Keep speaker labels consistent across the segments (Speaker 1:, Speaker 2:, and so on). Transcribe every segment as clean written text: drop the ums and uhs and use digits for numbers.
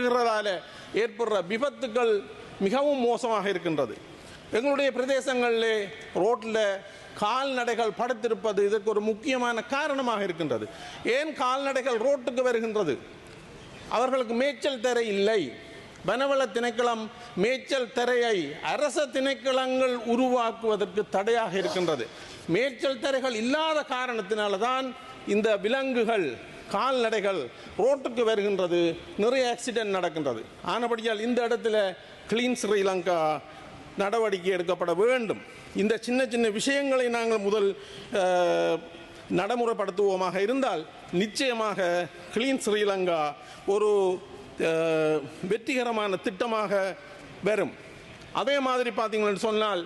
Speaker 1: ஓட்டுகிறதால ஏற்படுற விபத்துக்கள் மிகவும் மோசமாக இருக்கின்றது. எங்களுடைய பிரதேசங்களிலே ரோட்டில் கால்நடைகள் படுத்திருப்பது இதற்கு ஒரு முக்கியமான காரணமாக இருக்கின்றது. ஏன் கால்நடைகள் ரோட்டுக்கு வருகின்றது? அவர்களுக்கு மேய்ச்சல் தரை இல்லை. வனவள திணைக்களம் மேய்ச்சல் தரையை அரச திணைக்களங்கள் உருவாக்குவதற்கு தடையாக இருக்கின்றது. மேய்ச்சல் தரைகள் இல்லாத காரணத்தினால்தான் இந்த விலங்குகள் கால்நடைகள் ரோட்டுக்கு வருகின்றது, நிறைய ஆக்சிடென்ட் நடக்கின்றது. ஆனபடியால் இந்த இடத்துல கிளீன் ஸ்ரீலங்கா நடவடிக்கை எடுக்கப்பட வேண்டும். இந்த சின்ன சின்ன விஷயங்களை நாங்கள் முதல் நடைமுறைப்படுத்துவோமாக இருந்தால் நிச்சயமாக கிளீன் ஸ்ரீலங்கா ஒரு வெற்றிகரமான திட்டமாக வரும். அதே மாதிரி பார்த்தீங்கன்னு சொன்னால்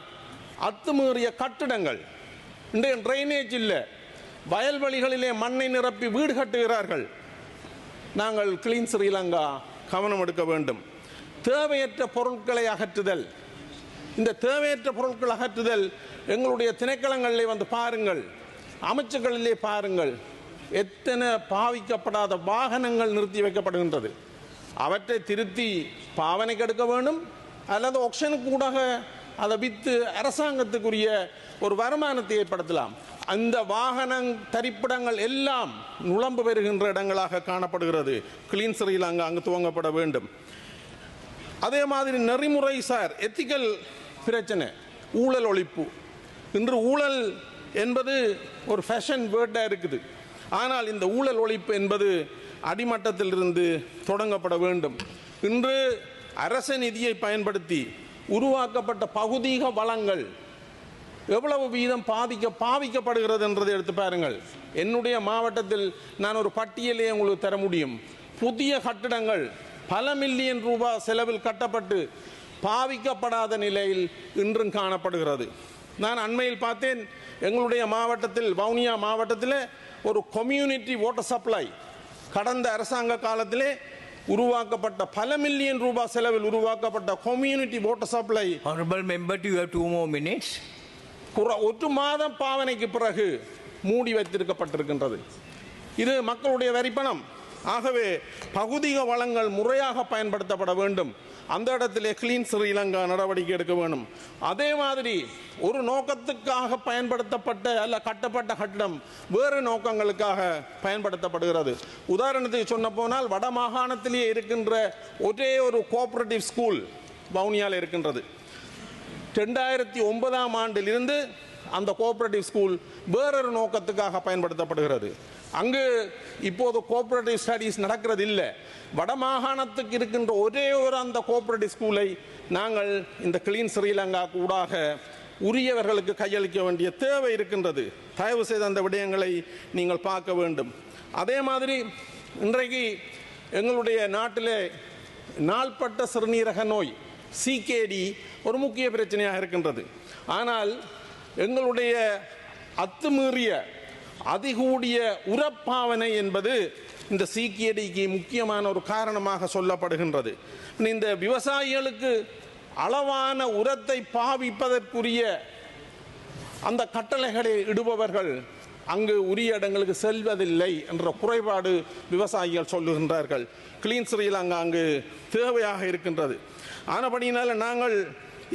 Speaker 1: அத்துமீறிய கட்டிடங்கள், இன்றைய ட்ரைனேஜ் இல்லை, வயல்வெளிகளிலே மண்ணை நிரப்பி வீடு கட்டுகிறார்கள். நாங்கள் கிளீன் ஸ்ரீலங்கா கவனம் எடுக்க வேண்டும். தேவையற்ற பொருட்களை அகற்றுதல், இந்த தேவையற்ற பொருட்கள் அகற்றுதல் எங்களுடைய திணைக்களங்களிலே வந்து பாருங்கள், அமைச்சுகளிலே பாருங்கள், எத்தனை பாவிக்கப்படாத வாகனங்கள் நிறுத்தி வைக்கப்படுகின்றது. அவற்றை திருத்தி பாவனைக்கு எடுக்க வேண்டும் அல்லது ஆக்ஷனுக்கு கூடாக அதை விற்று அரசாங்கத்துக்குரிய ஒரு வருமானத்தை ஏற்படுத்தலாம். அந்த வாகன தரிப்பிடங்கள் எல்லாம் நுழம்பு பெறுகின்ற இடங்களாக காணப்படுகிறது. கிளீன் ஸ்ரீலங்கா அங்கு துவங்கப்பட வேண்டும். அதே மாதிரி நெறிமுறை சார் எத்திக்கல் பிரச்சனை, ஊழல் ஒழிப்பு. இன்று ஊழல் என்பது ஒரு ஃபேஷன் வேர்டாக இருக்குது. ஆனால் இந்த ஊழல் ஒழிப்பு என்பது அடிமட்டத்திலிருந்து தொடங்கப்பட வேண்டும். இன்று அரச நிதியை பயன்படுத்தி உருவாக்கப்பட்ட பகுதீக வளங்கள் எவ்வளவு வீதம் பாவிக்கப்படுகிறது என்றதை எடுத்து பாருங்கள். என்னுடைய மாவட்டத்தில் நான் ஒரு பட்டியலே உங்களுக்கு தர முடியும். புதிய கட்டிடங்கள் பல மில்லியன் ரூபாய் செலவில் கட்டப்பட்டு பாவிக்கப்படாத நிலையில் இன்றும் காணப்படுகிறது. நான் அண்மையில் பார்த்தேன், எங்களுடைய மாவட்டத்தில் வவுனியா மாவட்டத்தில் ஒரு கம்யூனிட்டி வாட்டர் சப்ளை கடந்த அரசாங்க காலத்திலே உருவாக்கப்பட்ட பல மில்லியன் ரூபாய் செலவில் உருவாக்கப்பட்ட community water supply.
Speaker 2: Honorable member, you have 2 more minutes.
Speaker 1: ஒரு மாதம் பாவனைக்கு பிறகு மூடி வைத்திருக்கப்பட்டிருக்கின்றது. இது மக்களுடைய வரிப்பணம். ஆகவே பகுதிக வளங்கள் முறையாக பயன்படுத்தப்பட வேண்டும். அந்த இடத்திலே கிளீன் ஸ்ரீலங்கா நடவடிக்கை எடுக்க வேண்டும். அதே மாதிரி ஒரு நோக்கத்துக்காக பயன்படுத்தப்பட்ட அல்ல கட்டப்பட்ட கட்டிடம் வேறு நோக்கங்களுக்காக பயன்படுத்தப்படுகிறது. உதாரணத்துக்கு சொன்ன போனால் வட மாகாணத்திலேயே இருக்கின்ற ஒரே ஒரு கோஆபரேட்டிவ் ஸ்கூல் வவுனியாவில் இருக்கின்றது. 2009ஆம் ஆண்டிலிருந்து அந்த கோஆபரேட்டிவ் ஸ்கூல் வேறொரு நோக்கத்துக்காக பயன்படுத்தப்படுகிறது. அங்கு இப்போது கோஆபரேட்டிவ் ஸ்டடீஸ் நடக்கிறது இல்லை. வடமாகாணத்துக்கு இருக்கின்ற ஒரே ஒரு அந்த கோஆபரேட்டிவ் ஸ்கூலை நாங்கள் இந்த கிளீன் ஸ்ரீலங்கா கூடாக உரியவர்களுக்கு கையளிக்க வேண்டிய தேவை இருக்கின்றது. தயவு செய்து அந்த விடயங்களை நீங்கள் பார்க்க வேண்டும். அதே மாதிரி இன்றைக்கு எங்களுடைய நாட்டிலே நாள்பட்ட சிறுநீரக நோய் CKD ஒரு முக்கிய பிரச்சனையாக இருக்கின்றது. ஆனால் எங்களுடைய அத்துமீறிய அதிகூடிய உரப்பாவனை என்பது இந்த CKDக்கு முக்கியமான ஒரு காரணமாக சொல்லப்படுகின்றது. இந்த விவசாயிகளுக்கு அளவான உரத்தை பாவிப்பதற்குரிய அந்த கட்டளைகளை இடுபவர்கள் அங்கு உரிய இடங்களுக்கு செல்வதில்லை என்ற குறைபாடு விவசாயிகள் சொல்லுகின்றார்கள். கிளீன் ஸ்ரீலங்கா அங்கு தேவையாக இருக்கின்றது. ஆனபடியினால் நாங்கள்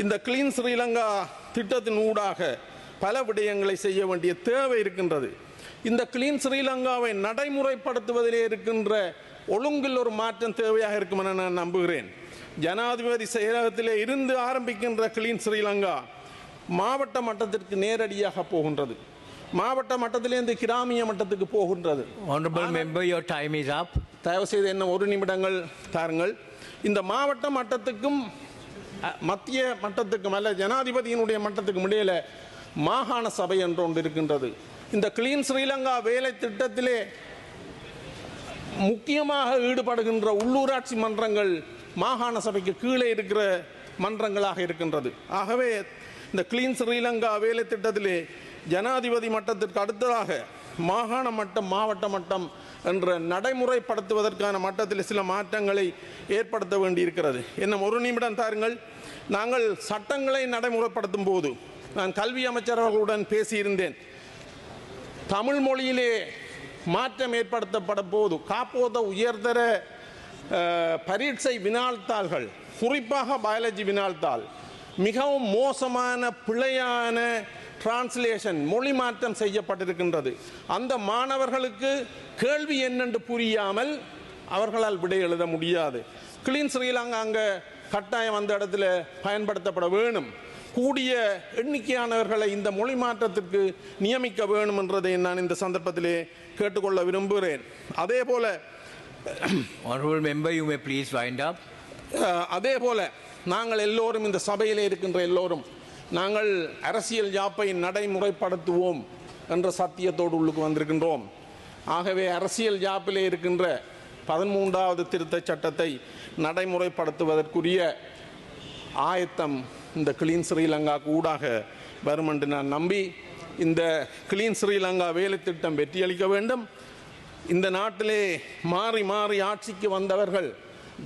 Speaker 1: இந்த கிளீன் ஸ்ரீலங்கா திட்டத்தின் ஊடாக பல விடயங்களை செய்ய வேண்டிய தேவை இருக்கின்றது. இந்த கிளீன் ஸ்ரீலங்காவை நடைமுறைப்படுத்துவதிலே இருக்கின்ற ஒழுங்கில் ஒரு மாற்றம் தேவையாக இருக்கும் என நான் நம்புகிறேன். ஜனாதிபதி செயலகத்திலே இருந்து ஆரம்பிக்கின்ற கிளீன் ஸ்ரீலங்கா மாவட்ட மட்டத்திற்கு நேரடியாக போகின்றது. மாவட்ட மட்டத்திலிருந்து கிராமிய மட்டத்துக்கு போகின்றது.
Speaker 2: Honorable member, your time is up.
Speaker 1: தயவு செய்து என்ன ஒரு நிமிடங்கள் தாருங்கள். இந்த மாவட்ட மட்டத்துக்கும் மத்திய மட்டத்துக்கும் அல்ல ஜனாதிபதியினுடைய மட்டத்துக்கும் இடையில மாகாண சபை என்று ஒன்று இருக்கின்றது. இந்த கிளீன் ஸ்ரீலங்கா வேலை திட்டத்திலே முக்கியமாக ஈடுபடுகின்ற உள்ளூராட்சி மன்றங்கள் மாகாண சபைக்கு கீழே இருக்கிற மன்றங்களாக இருக்கின்றது. ஆகவே இந்த கிளீன் ஸ்ரீலங்கா வேலை திட்டத்திலே ஜனாதிபதி மட்டத்திற்கு அடுத்ததாக மாகாண மட்டம் மாவட்ட மட்டம் என்ற நடைமுறைப்படுத்துவதற்கான மட்டத்தில் சில மாற்றங்களை ஏற்படுத்த வேண்டியிருக்கிறது. இன்னும் ஒரு நிமிடம் தாருங்கள். நாங்கள் சட்டங்களை நடைமுறைப்படுத்தும் போது நான் கல்வி அமைச்சர் அவர்களுடன் பேசியிருந்தேன். தமிழ் மொழியிலே மாற்றம் ஏற்படுத்தப்பட போது காப்போத உயர்தர பரீட்சை வினாத்தாள்கள், குறிப்பாக பயாலஜி வினாத்தாள் மிகவும் மோசமான பிழையான டிரான்ஸ்லேஷன் மொழி மாற்றம் செய்யப்பட்டிருக்கின்றது. அந்த மாணவர்களுக்கு கேள்வி என்னென்று புரியாமல் அவர்களால் விடை எழுத முடியாது. கிளீன் ஸ்ரீலங்கா அங்கே கட்டாயம் அந்த இடத்துல பயன்படுத்தப்பட வேணும். கூடிய எண்ணிக்கையானவர்களை இந்த மொழி மாற்றத்திற்கு நியமிக்க வேணும் என்றதை நான் இந்த சந்தர்ப்பத்திலே கேட்டுக்கொள்ள விரும்புகிறேன். அதே போல
Speaker 2: Honorable member, you may please wind up.
Speaker 1: அதே போல நாங்கள் எல்லோரும் இந்த சபையிலே இருக்கின்ற எல்லோரும் நாங்கள் அரசியல் யாப்பை நடைமுறைப்படுத்துவோம் என்ற சத்தியத்தோடு உள்ளுக்கு வந்திருக்கின்றோம். ஆகவே அரசியல் யாப்பிலே இருக்கின்ற 13வது திருத்தச் சட்டத்தை நடைமுறைப்படுத்துவதற்குரிய ஆயத்தம் இந்த கிளீன் ஸ்ரீலங்கா ஊடாக வரும் என்று நான் நம்பி இந்த கிளீன் ஸ்ரீலங்கா வேலை திட்டம் வெற்றியளிக்க வேண்டும். இந்த நாட்டிலே மாறி மாறி ஆட்சிக்கு வந்தவர்கள்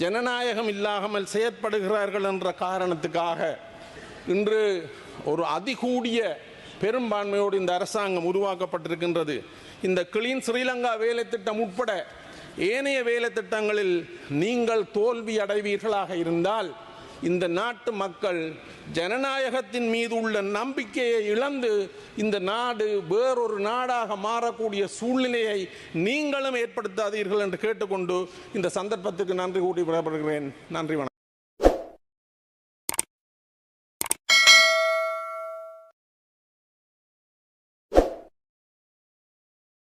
Speaker 1: ஜனநாயகம் இல்லாமல் செயற்படுகிறார்கள் என்ற காரணத்துக்காக இன்று ஒரு அதிகூடிய பெரும்பான்மையோடு இந்த அரசாங்கம் உருவாக்கப்பட்டிருக்கின்றது. இந்த கிளீன் ஸ்ரீலங்கா வேலை திட்டம் உட்பட ஏனைய வேலை திட்டங்களில் நீங்கள் தோல்வி அடைவீர்களாக இருந்தால் இந்த நாட்டு மக்கள் ஜனநாயகத்தின் மீது உள்ள நம்பிக்கையை இழந்து இந்த நாடு வேறொரு நாடாக மாறக்கூடிய சூழ்நிலையை நீங்களும் ஏற்படுத்தாதீர்கள் என்று கேட்டுக்கொண்டு இந்த சந்தர்ப்பத்துக்கு நன்றி கூட்டி விடப்படுகிறேன். நன்றி, வணக்கம்.